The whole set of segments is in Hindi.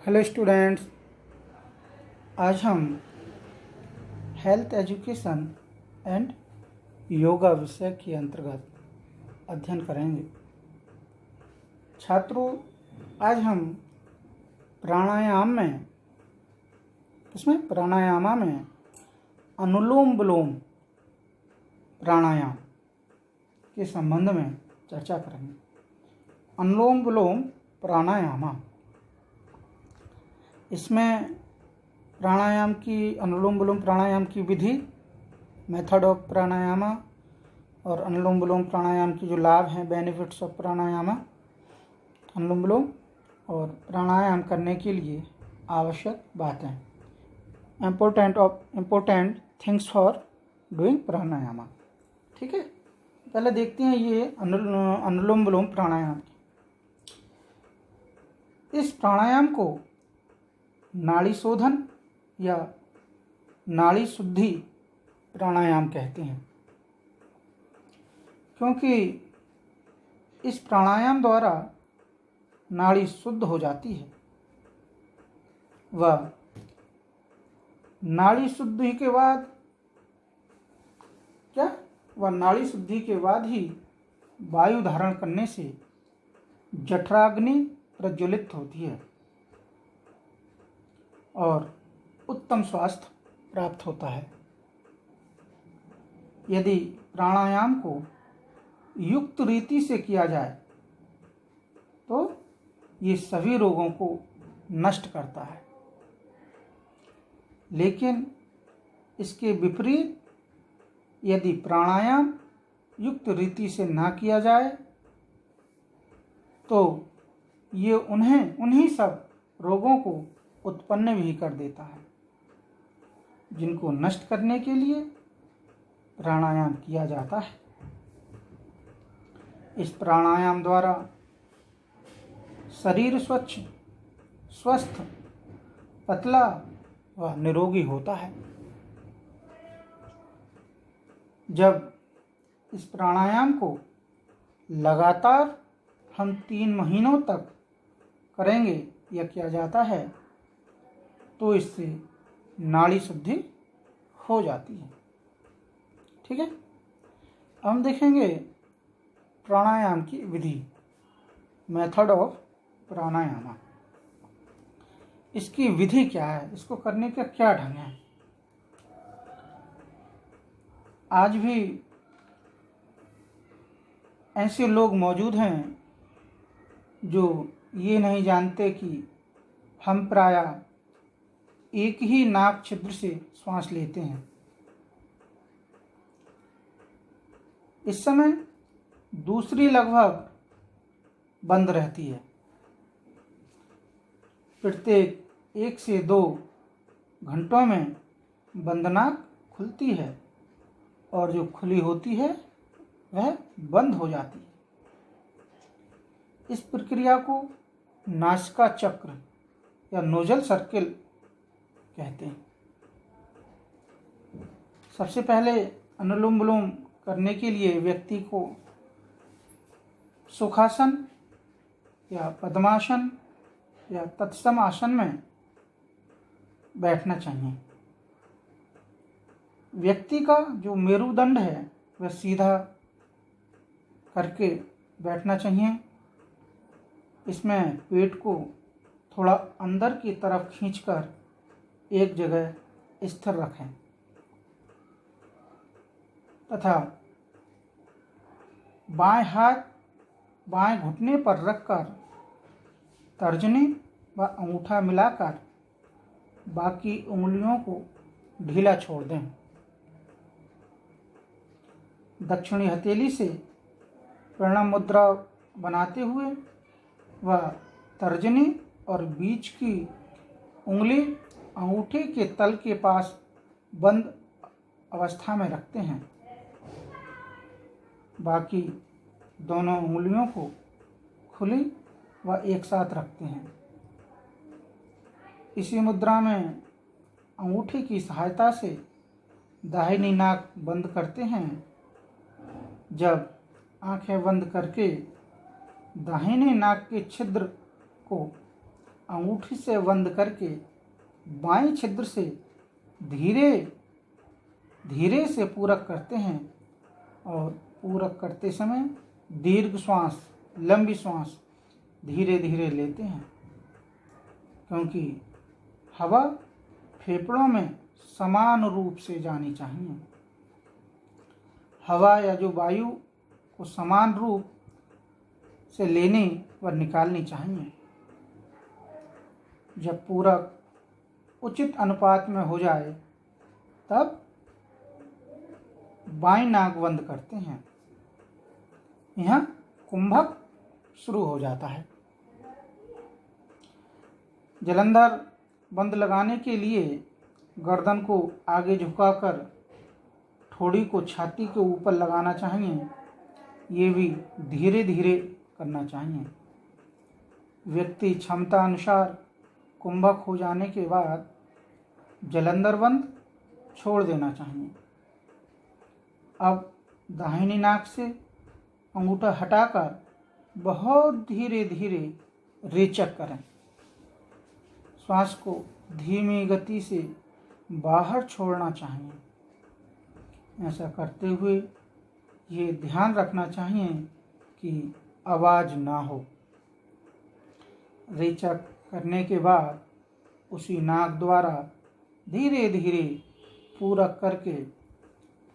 हेलो स्टूडेंट्स, आज हम हेल्थ एजुकेशन एंड योगा विषय के अंतर्गत अध्ययन करेंगे। छात्रों, आज हम प्राणायाम में अनुलोम विलोम प्राणायाम के संबंध में चर्चा करेंगे। अनुलोम विलोम प्राणायाम, इसमें अनुलोम विलोम प्राणायाम की विधि, मेथड ऑफ प्राणायाम और अनुलोम विलोम प्राणायाम की जो लाभ हैं, बेनिफिट्स ऑफ प्राणायाम, अनुलोम विलोम और प्राणायाम करने के लिए आवश्यक बातें, इम्पोर्टेंट थिंग्स फॉर डूइंग प्राणायाम। ठीक है, पहले देखते हैं ये अनुलोम विलोम प्राणायाम। इस प्राणायाम को नाड़ी शोधन या नाड़ी शुद्धि प्राणायाम कहते हैं, क्योंकि इस प्राणायाम द्वारा नाड़ी शुद्ध हो जाती है। वह नाड़ी शुद्धि के बाद ही वायु धारण करने से जठराग्नि प्रज्वलित होती है और उत्तम स्वास्थ्य प्राप्त होता है। यदि प्राणायाम को युक्त रीति से किया जाए तो ये सभी रोगों को नष्ट करता है, लेकिन इसके विपरीत यदि प्राणायाम युक्त रीति से ना किया जाए तो ये उन्हीं सब रोगों को उत्पन्न भी कर देता है, जिनको नष्ट करने के लिए प्राणायाम किया जाता है। इस प्राणायाम द्वारा शरीर स्वच्छ, स्वस्थ, पतला व निरोगी होता है। जब इस प्राणायाम को लगातार हम 3 महीनों तक करेंगे या किया जाता है तो इससे नाड़ी शुद्धि हो जाती है। ठीक है, हम देखेंगे प्राणायाम की विधि, मेथड ऑफ प्राणायाम। इसकी विधि क्या है, इसको करने का क्या ढंग है। आज भी ऐसे लोग मौजूद हैं जो ये नहीं जानते कि हम प्रायः एक ही नाक छिद्र से श्वास लेते हैं। इस समय दूसरी लगभग बंद रहती है। प्रत्येक 1 से 2 घंटों में बंद नाक खुलती है और जो खुली होती है वह बंद हो जाती है। इस प्रक्रिया को नासिका चक्र या नोजल सर्किल कहते हैं। सबसे पहले अनुलोम विलोम करने के लिए व्यक्ति को सुखासन या पद्मासन या तत्सम आसन में बैठना चाहिए। व्यक्ति का जो मेरुदंड है वह सीधा करके बैठना चाहिए। इसमें पेट को थोड़ा अंदर की तरफ खींचकर एक जगह स्थिर रखें तथा बाएं हाथ बाएं घुटने पर रखकर तर्जनी व अंगूठा मिलाकर बाकी उंगलियों को ढीला छोड़ दें। दक्षिणी हथेली से प्रणाम मुद्रा बनाते हुए वह तर्जनी और बीच की उंगली अंगूठे के तल के पास बंद अवस्था में रखते हैं। बाकी दोनों उंगलियों को खुली व एक साथ रखते हैं। इसी मुद्रा में अंगूठे की सहायता से दाहिनी नाक बंद करते हैं। जब आंखें बंद करके दाहिने नाक के छिद्र को अंगूठी से बंद करके बाएं छिद्र से धीरे धीरे से पूरक करते हैं और पूरक करते समय दीर्घ श्वास, लंबी श्वास धीरे धीरे लेते हैं, क्योंकि हवा फेफड़ों में समान रूप से जानी चाहिए। हवा या जो वायु को समान रूप से लेने व निकालनी चाहिए। जब पूरक उचित अनुपात में हो जाए तब बाईं नाक बंद करते हैं। यह कुंभक शुरू हो जाता है। जलंधर बंद लगाने के लिए गर्दन को आगे झुकाकर ठोड़ी को छाती के ऊपर लगाना चाहिए। ये भी धीरे धीरे करना चाहिए। व्यक्ति क्षमता अनुसार कुंभक हो जाने के बाद जलंधर बंद छोड़ देना चाहिए। अब दाहिनी नाक से अंगूठा हटाकर बहुत धीरे धीरे रेचक करें। श्वास को धीमी गति से बाहर छोड़ना चाहिए। ऐसा करते हुए ये ध्यान रखना चाहिए कि आवाज़ ना हो। रेचक करने के बाद उसी नाक द्वारा धीरे धीरे पूरक करके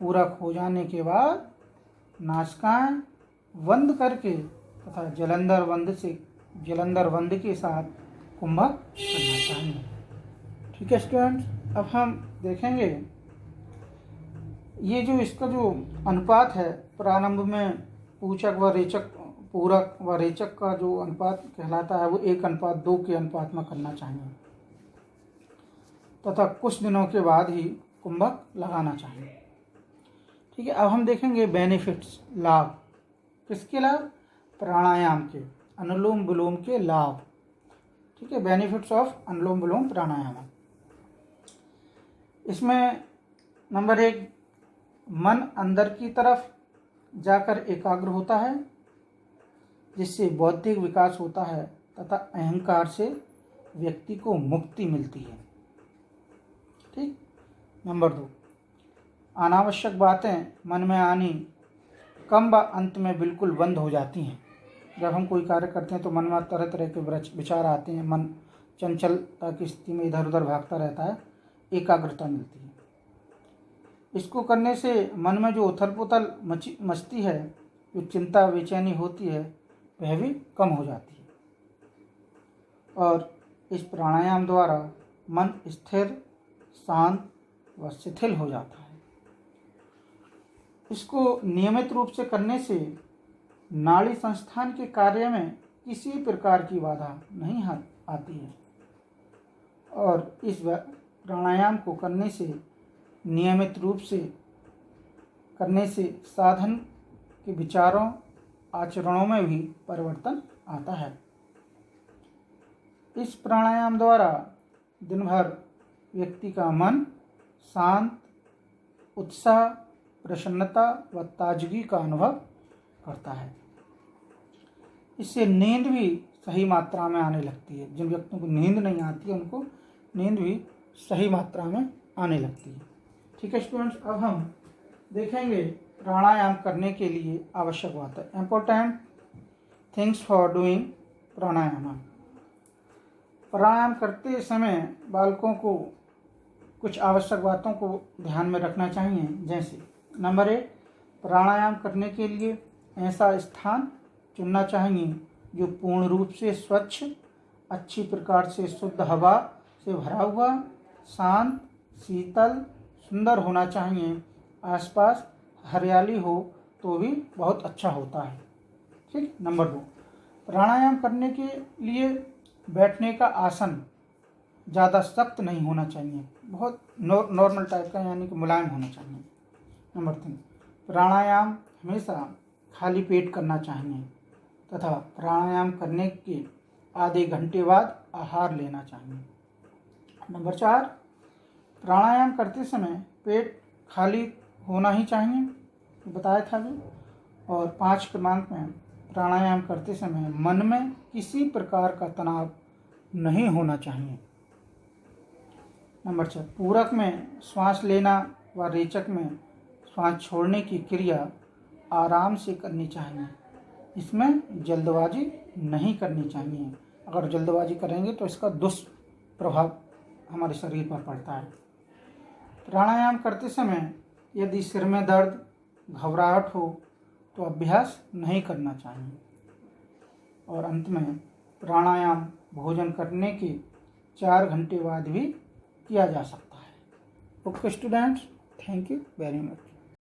पूरक हो जाने के बाद नासिकाएं बंद करके तथा जलंधर बंद के साथ कुंभक करना चाहिए। ठीक है स्टूडेंट्स, अब हम देखेंगे ये जो इसका जो अनुपात है, प्रारंभ में पूरक व रेचक का जो अनुपात कहलाता है वो 1:2 के अनुपात में करना चाहिए तथा कुछ दिनों के बाद ही कुंभक लगाना चाहिए। ठीक है, अब हम देखेंगे बेनिफिट्स, लाभ। किसके लाभ? प्राणायाम के, अनुलोम विलोम के लाभ। ठीक है, बेनिफिट्स ऑफ अनुलोम विलोम प्राणायाम। इसमें नंबर 1, मन अंदर की तरफ जाकर एकाग्र होता है, जिससे बौद्धिक विकास होता है तथा अहंकार से व्यक्ति को मुक्ति मिलती है। ठीक। नंबर 2, अनावश्यक बातें मन में आनी कम व अंत में बिल्कुल बंद हो जाती हैं। जब हम कोई कार्य करते हैं तो मन में तरह तरह के विचार आते हैं, मन चंचलता की स्थिति में इधर उधर भागता रहता है, एकाग्रता मिलती है। इसको करने से मन में जो उथल पुथल मचती है, जो चिंता बेचैनी होती है, वह भी कम हो जाती है। और इस प्राणायाम द्वारा मन स्थिर, शांत व शिथिल हो जाता है। इसको नियमित रूप से करने से नाड़ी संस्थान के कार्य में किसी प्रकार की बाधा नहीं आती है। और इस प्राणायाम को करने से नियमित रूप से करने से साधन के विचारों आचरणों में भी परिवर्तन आता है। इस प्राणायाम द्वारा दिन भर व्यक्ति का मन शांत, उत्साह, प्रसन्नता व ताजगी का अनुभव करता है। इससे नींद भी सही मात्रा में आने लगती है। जिन व्यक्तियों को नींद नहीं आती है उनको नींद भी सही मात्रा में आने लगती है। ठीक है स्टूडेंट्स, अब हम देखेंगे प्राणायाम करने के लिए आवश्यक बातें, इम्पोर्टेंट थिंग्स फॉर डूइंग प्राणायाम। प्राणायाम करते समय बालकों को कुछ आवश्यक बातों को ध्यान में रखना चाहिए। जैसे नंबर 1, प्राणायाम करने के लिए ऐसा स्थान चुनना चाहिए जो पूर्ण रूप से स्वच्छ, अच्छी प्रकार से शुद्ध हवा से भरा हुआ, शांत, शीतल, सुंदर होना चाहिए। आसपास हरियाली हो तो भी बहुत अच्छा होता है। ठीक। नंबर 2, प्राणायाम करने के लिए बैठने का आसन ज़्यादा सख्त नहीं होना चाहिए, बहुत नॉर्मल टाइप का, यानी कि मुलायम होना चाहिए। नंबर 3, प्राणायाम हमेशा खाली पेट करना चाहिए तथा प्राणायाम करने के आधे घंटे बाद आहार लेना चाहिए। नंबर 4, प्राणायाम करते समय पेट खाली होना ही चाहिए, बताया था अभी। और 5 क्रमांक में प्राणायाम करते समय मन में किसी प्रकार का तनाव नहीं होना चाहिए। नंबर 6, पूरक में श्वास लेना व रेचक में श्वास छोड़ने की क्रिया आराम से करनी चाहिए। इसमें जल्दबाजी नहीं करनी चाहिए। अगर जल्दबाजी करेंगे तो इसका दुष्प्रभाव हमारे शरीर पर पड़ता है। प्राणायाम करते समय यदि सिर में दर्द, घबराहट हो तो अभ्यास नहीं करना चाहिए। और अंत में प्राणायाम भोजन करने के 4 घंटे बाद भी किया जा सकता है। Okay students, thank you very much.